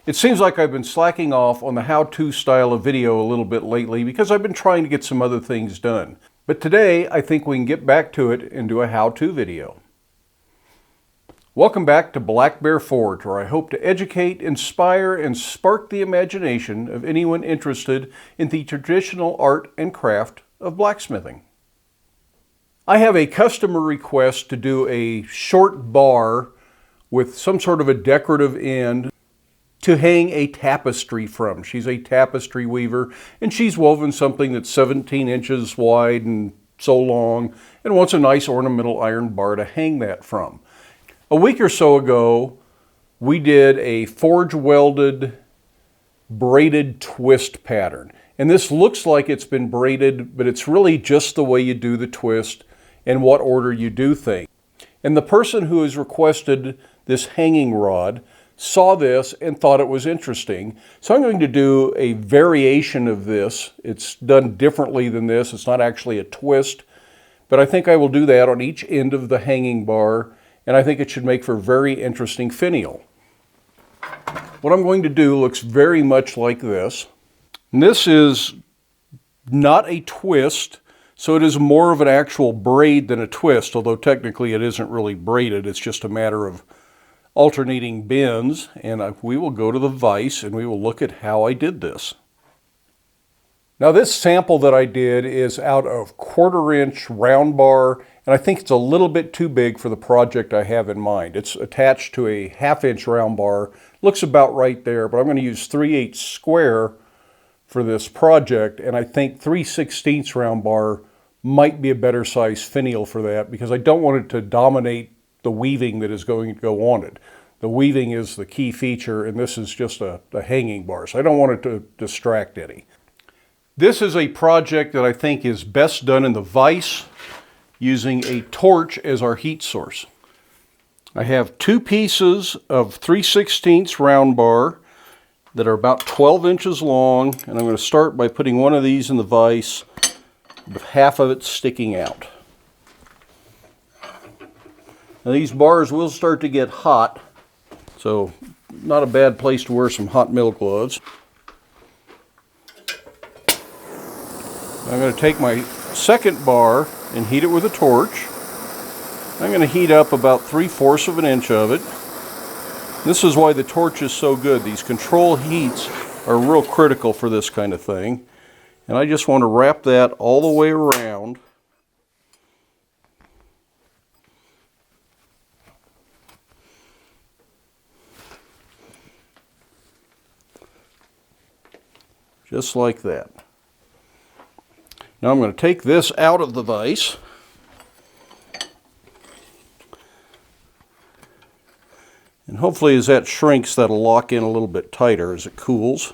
It seems like I've been slacking off on the how-to style of video a little bit lately because I've been trying to get some other things done. But today I think we can get back to it and do a how-to video. Welcome back to Black Bear Forge, where I hope to educate, inspire, and spark the imagination of anyone interested in the traditional art and craft of blacksmithing. I have a customer request to do a short bar with some sort of a decorative end to hang a tapestry from. She's a tapestry weaver, and she's woven something that's 17 inches wide and so long, and wants a nice ornamental iron bar to hang that from. A week or so ago, we did a forge welded braided twist pattern. And this looks like it's been braided, but it's really just the way you do the twist and what order you do things. And the person who has requested this hanging rod saw this and thought it was interesting. So I'm going to do a variation of this. It's done differently than this. It's not actually a twist, but I think I will do that on each end of the hanging bar, and I think it should make for a very interesting finial. What I'm going to do looks very much like this. And this is not a twist, so it is more of an actual braid than a twist, although technically it isn't really braided. It's just a matter of alternating bends, and we will go to the vise and we will look at how I did this. Now this sample that I did is out of 1/4 inch round bar, and I think it's a little bit too big for the project I have in mind. It's attached to a 1/2 inch round bar. Looks about right there, but I'm going to use 3/8 square for this project, and I think 3/16 round bar might be a better size finial for that because I don't want it to dominate the weaving that is going to go on it. The weaving is the key feature, and this is just a hanging bar, so I don't want it to distract any. This is a project that I think is best done in the vise using a torch as our heat source. I have 2 pieces of 3/16 round bar that are about 12 inches long, and I'm going to start by putting one of these in the vise with half of it sticking out. Now these bars will start to get hot, so not a bad place to wear some hot metal gloves. I'm going to take my second bar and heat it with a torch. I'm going to heat up about 3/4 of an inch of it. This is why the torch is so good. These control heats are real critical for this kind of thing. And I just want to wrap that all the way around. Just like that. Now I'm going to take this out of the vise. And hopefully as that shrinks, that'll lock in a little bit tighter as it cools.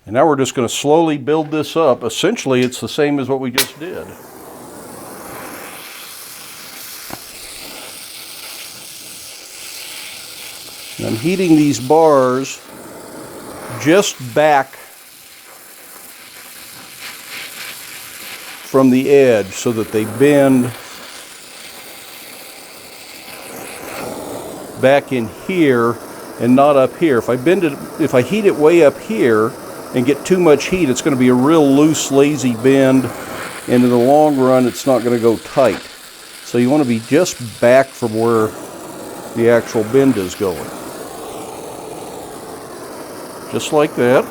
And now we're just going to slowly build this up. Essentially, it's the same as what we just did. And I'm heating these bars just back from the edge so that they bend back in here and not up here. If I heat it way up here and get too much heat, it's going to be a real loose, lazy bend, and in the long run it's not going to go tight. So you want to be just back from where the actual bend is going. Just like that.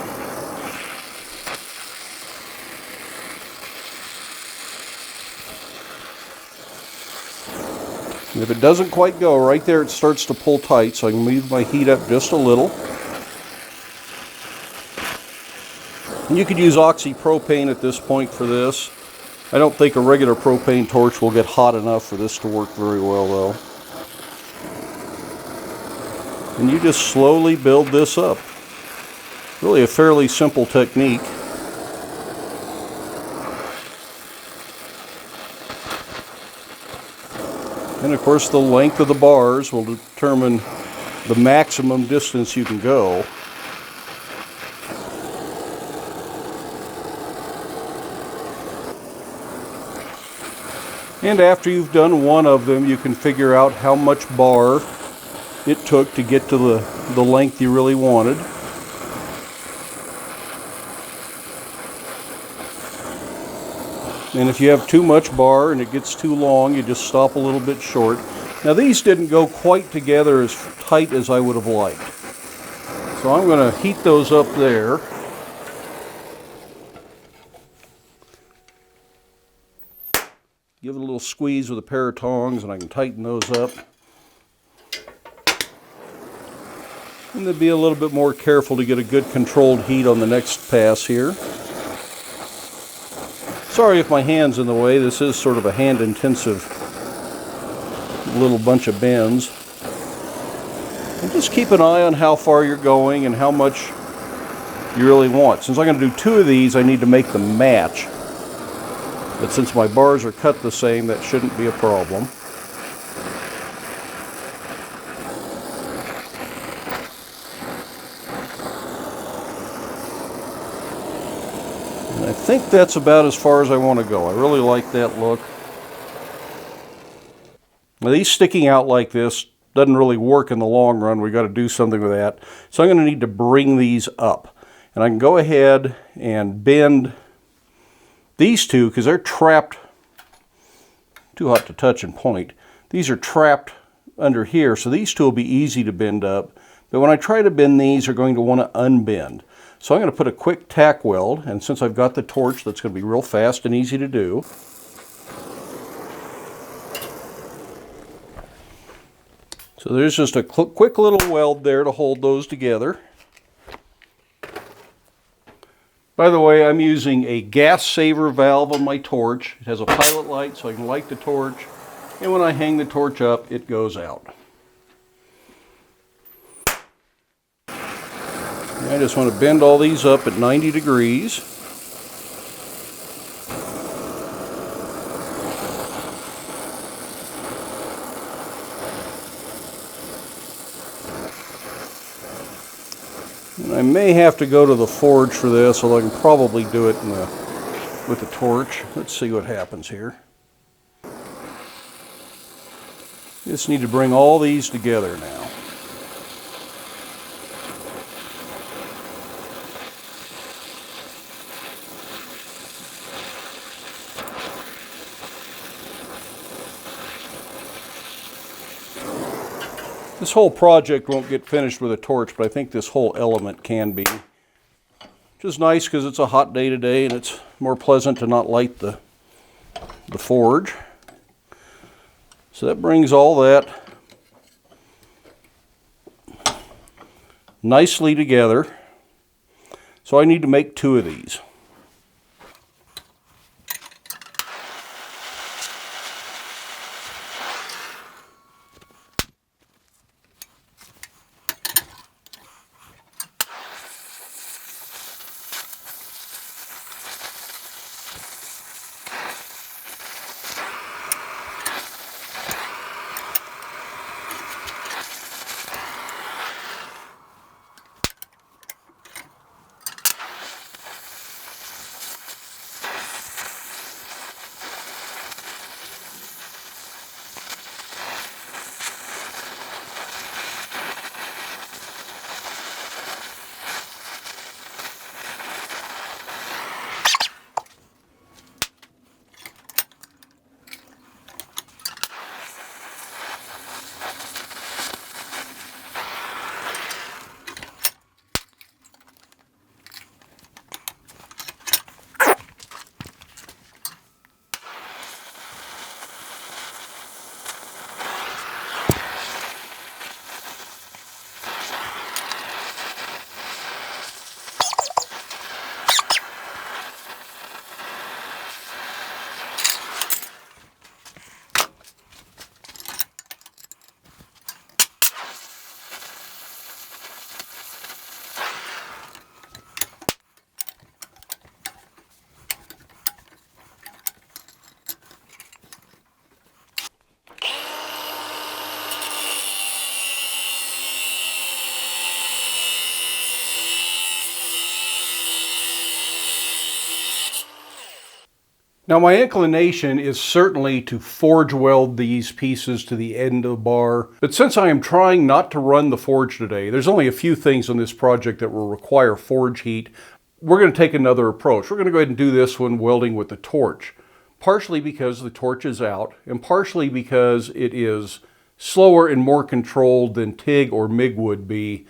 And if it doesn't quite go, right there it starts to pull tight, so I can move my heat up just a little. And you could use oxypropane at this point for this. I don't think a regular propane torch will get hot enough for this to work very well though. And you just slowly build this up. Really a fairly simple technique. And of course the length of the bars will determine the maximum distance you can go. And after you've done one of them, you can figure out how much bar it took to get to the length you really wanted. And if you have too much bar and it gets too long, you just stop a little bit short. Now these didn't go quite together as tight as I would have liked. So I'm going to heat those up there. Give it a little squeeze with a pair of tongs and I can tighten those up. And then be a little bit more careful to get a good controlled heat on the next pass here. Sorry if my hand's in the way. This is sort of a hand-intensive little bunch of bends. And just keep an eye on how far you're going and how much you really want. Since I'm going to do 2 of these, I need to make them match. But since my bars are cut the same, that shouldn't be a problem. And I think that's about as far as I want to go. I really like that look. Now these sticking out like this doesn't really work in the long run. We've got to do something with that. So I'm going to need to bring these up. And I can go ahead and bend these two because they're trapped, too hot to touch and point. These are trapped under here, so these two will be easy to bend up. But when I try to bend these, they're going to want to unbend. So I'm going to put a quick tack weld, and since I've got the torch, that's going to be real fast and easy to do. So there's just a quick little weld there to hold those together. By the way, I'm using a gas saver valve on my torch. It has a pilot light so I can light the torch, and when I hang the torch up, it goes out. And I just want to bend all these up at 90 degrees. And I may have to go to the forge for this, although I can probably do it with the torch. Let's see what happens here. Just need to bring all these together now. This whole project won't get finished with a torch, but I think this whole element can be. Which is nice because it's a hot day today and it's more pleasant to not light the forge. So that brings all that nicely together. So I need to make 2 of these. Now my inclination is certainly to forge weld these pieces to the end of the bar, but since I am trying not to run the forge today, there's only a few things on this project that will require forge heat. We're going to take another approach. We're going to go ahead and do this one welding with the torch, partially because the torch is out and partially because it is slower and more controlled than TIG or MIG would be.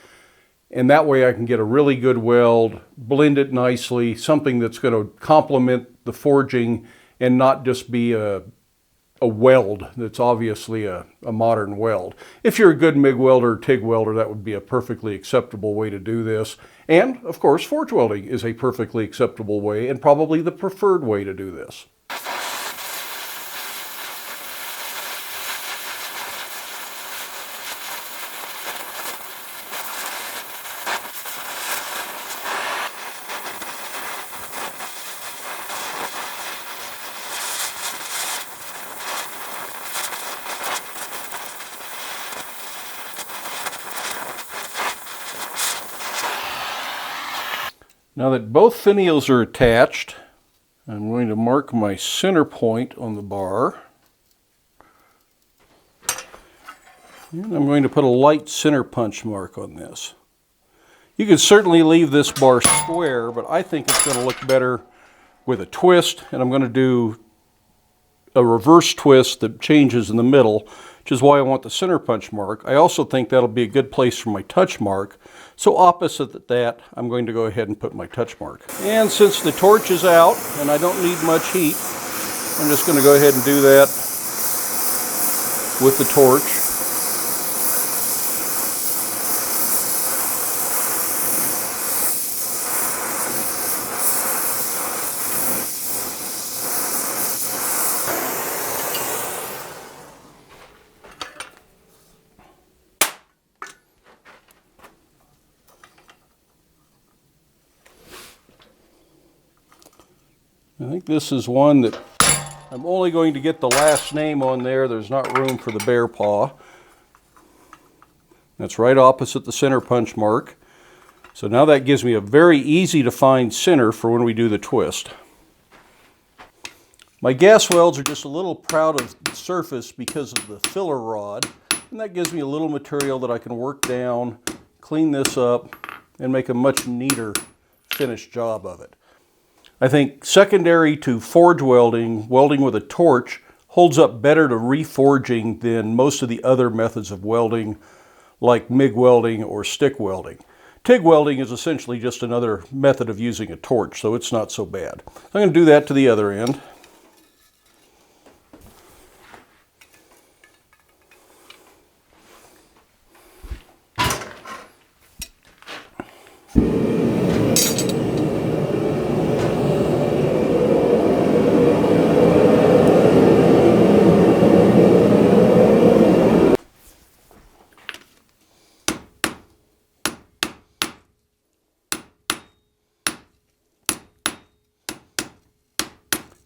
And that way I can get a really good weld, blend it nicely, something that's going to complement the forging and not just be a weld that's obviously a modern weld. If you're a good MIG welder or TIG welder, that would be a perfectly acceptable way to do this. And of course, forge welding is a perfectly acceptable way and probably the preferred way to do this. Now that both finials are attached, I'm going to mark my center point on the bar. And I'm going to put a light center punch mark on this. You could certainly leave this bar square, but I think it's going to look better with a twist, and I'm going to do a reverse twist that changes in the middle, which is why I want the center punch mark. I also think that'll be a good place for my touch mark. So opposite that, I'm going to go ahead and put my touch mark. And since the torch is out and I don't need much heat, I'm just going to go ahead and do that with the torch. I think this is one that I'm only going to get the last name on there. There's not room for the bear paw. That's right opposite the center punch mark. So now that gives me a very easy to find center for when we do the twist. My gas welds are just a little proud of the surface because of the filler rod, and that gives me a little material that I can work down, clean this up, and make a much neater finished job of it. I think secondary to forge welding, welding with a torch holds up better to reforging than most of the other methods of welding, like MIG welding or stick welding. TIG welding is essentially just another method of using a torch, so it's not so bad. I'm going to do that to the other end.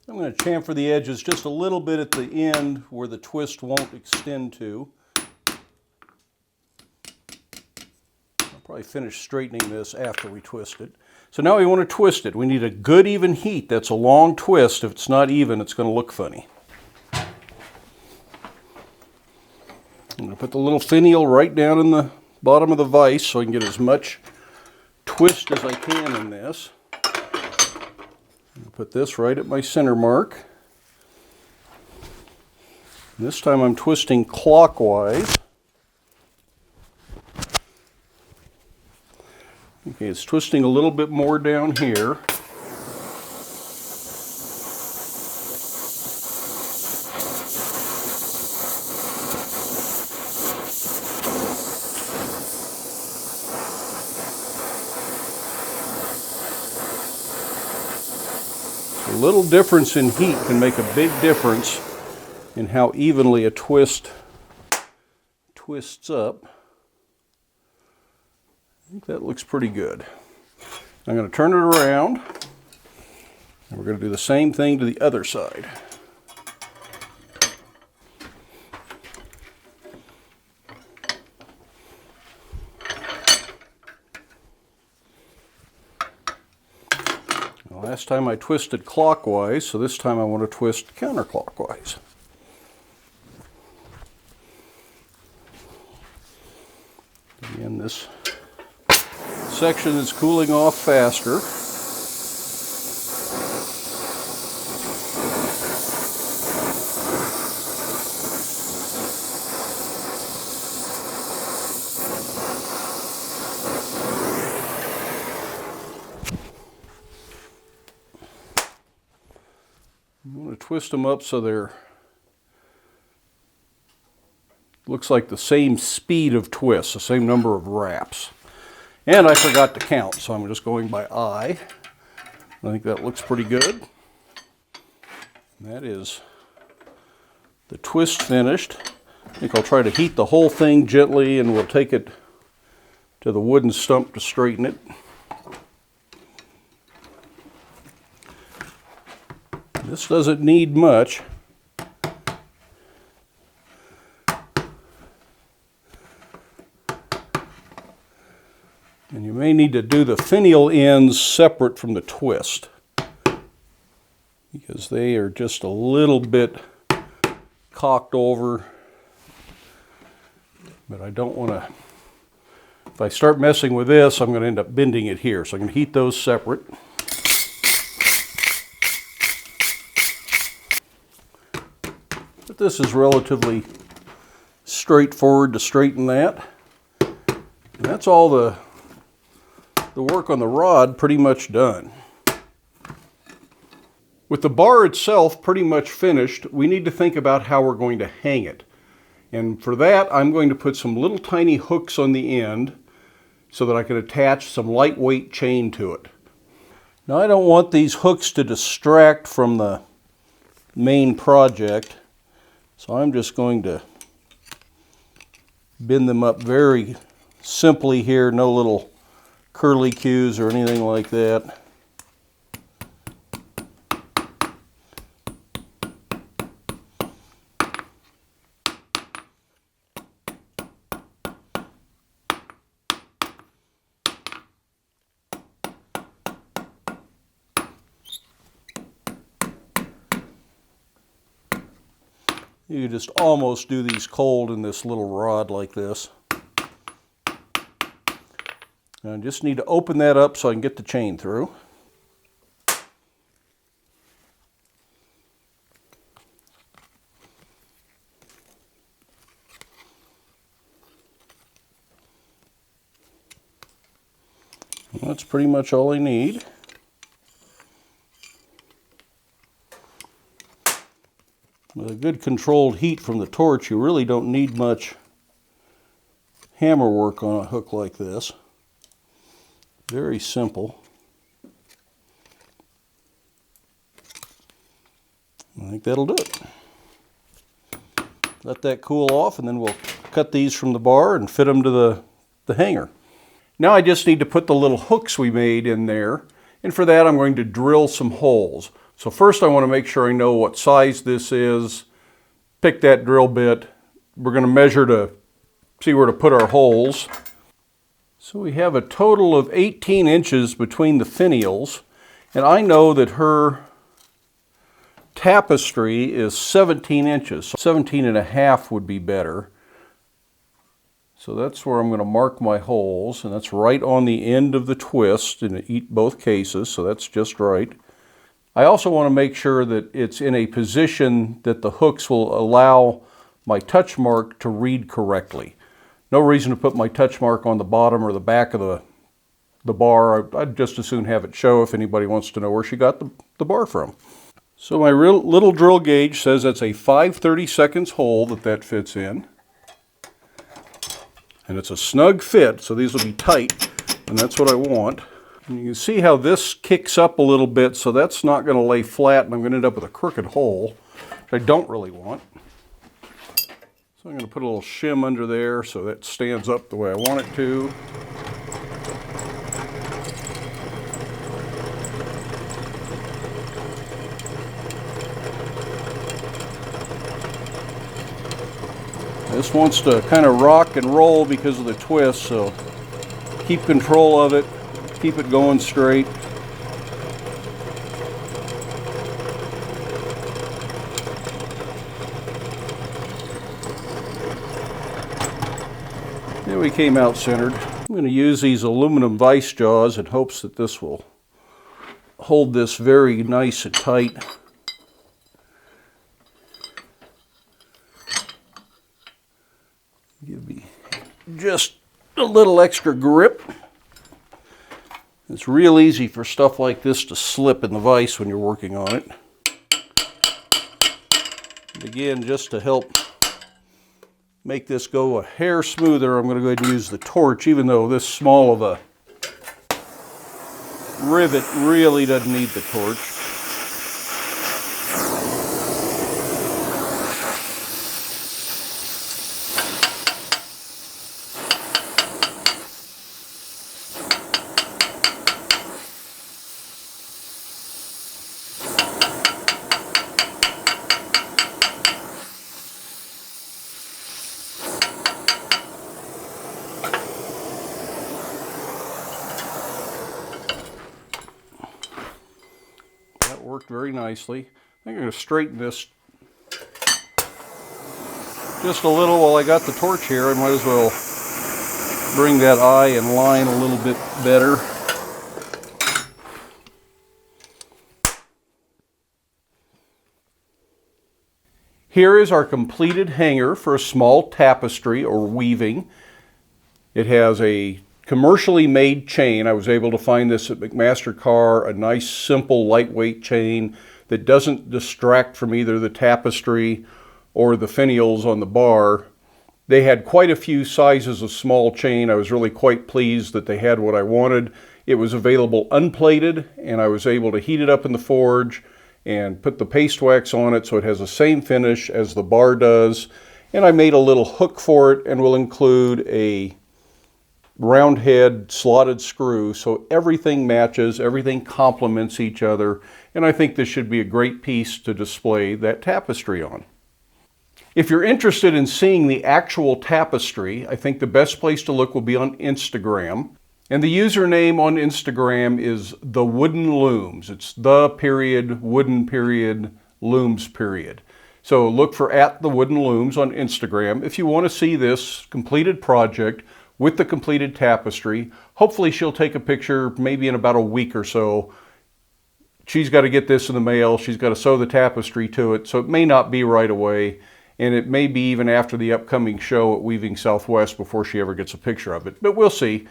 I'm going to chamfer the edges just a little bit at the end where the twist won't extend to. I'll probably finish straightening this after we twist it. So now we want to twist it. We need a good even heat. That's a long twist. If it's not even, it's going to look funny. I'm going to put the little finial right down in the bottom of the vise so I can get as much twist as I can in this. Put this right at my center mark. And this time I'm twisting clockwise. Okay, it's twisting a little bit more down here. A little difference in heat can make a big difference in how evenly a twist twists up. I think that looks pretty good. I'm going to turn it around, and we're going to do the same thing to the other side. Last time I twisted clockwise, so this time I want to twist counterclockwise. Again, this section is cooling off faster. I'm going to twist them up so they're, looks like the same speed of twists, the same number of wraps. And I forgot to count, so I'm just going by eye. I think that looks pretty good. And that is the twist finished. I think I'll try to heat the whole thing gently, and we'll take it to the wooden stump to straighten it. This doesn't need much. And you may need to do the finial ends separate from the twist, because they are just a little bit cocked over. But I don't want to, if I start messing with this, I'm going to end up bending it here. So I'm going to heat those separate. But this is relatively straightforward to straighten that. And that's all the work on the rod pretty much done. With the bar itself pretty much finished, we need to think about how we're going to hang it. And for that, I'm going to put some little tiny hooks on the end so that I can attach some lightweight chain to it. Now, I don't want these hooks to distract from the main project, so I'm just going to bend them up very simply here, no little curly cues or anything like that. You just almost do these cold in this little rod like this. I just need to open that up so I can get the chain through. And that's pretty much all I need. With a good controlled heat from the torch, you really don't need much hammer work on a hook like this. Very simple. I think that'll do it. Let that cool off, and then we'll cut these from the bar and fit them to the hanger. Now I just need to put the little hooks we made in there, and for that I'm going to drill some holes. So first I want to make sure I know what size this is. Pick that drill bit. We're going to measure to see where to put our holes. So we have a total of 18 inches between the finials, and I know that her Tapestry is 17 inches. So 17 and a half would be better. So that's where I'm going to mark my holes, and that's right on the end of the twist in both cases, so that's just right. I also want to make sure that it's in a position that the hooks will allow my touch mark to read correctly. No reason to put my touch mark on the bottom or the back of the bar. I'd just as soon have it show if anybody wants to know where she got the bar from. So my little drill gauge says that's a 5/32 hole that fits in. And it's a snug fit, so these will be tight, and that's what I want. And you can see how this kicks up a little bit, so that's not going to lay flat, and I'm going to end up with a crooked hole, which I don't really want. So I'm going to put a little shim under there so that stands up the way I want it to. This wants to kind of rock and roll because of the twist, so keep control of it, keep it going straight. we came out centered. I'm going to use these aluminum vise jaws in hopes that this will hold this very nice and tight. Give me just a little extra grip. It's real easy for stuff like this to slip in the vise when you're working on it. And again, just to help make this go a hair smoother, I'm going to go ahead and use the torch, even though this small of a rivet really doesn't need the torch. Worked very nicely. I think I'm going to straighten this just a little while I got the torch here. I might as well bring that eye in line a little bit better. Here is our completed hanger for a small tapestry or weaving. It has a commercially made chain. I was able to find this at McMaster-Carr, a nice, simple, lightweight chain that doesn't distract from either the tapestry or the finials on the bar. They had quite a few sizes of small chain. I was really quite pleased that they had what I wanted. It was available unplated, and I was able to heat it up in the forge and put the paste wax on it so it has the same finish as the bar does. And I made a little hook for it and will include a round head slotted screw so everything matches, everything complements each other, and I think this should be a great piece to display that tapestry on. If you're interested in seeing the actual tapestry, I think the best place to look will be on Instagram, and the username on Instagram is The Wooden Looms. It's the_wooden_looms. So look for @TheWoodenLooms on Instagram if you want to see this completed project with the completed tapestry. Hopefully she'll take a picture maybe in about a week or so. She's got to get this in the mail. She's got to sew the tapestry to it, so it may not be right away, and it may be even after the upcoming show at Weaving Southwest before she ever gets a picture of it, but we'll see.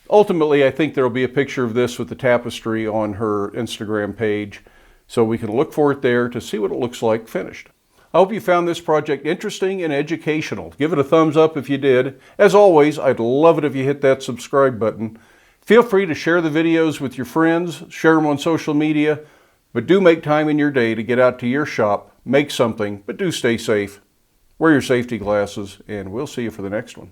Ultimately, I think there'll be a picture of this with the tapestry on her Instagram page, so we can look for it there to see what it looks like finished. I hope you found this project interesting and educational. Give it a thumbs up if you did. As always, I'd love it if you hit that subscribe button. Feel free to share the videos with your friends, share them on social media, but do make time in your day to get out to your shop, make something, but do stay safe. Wear your safety glasses, and we'll see you for the next one.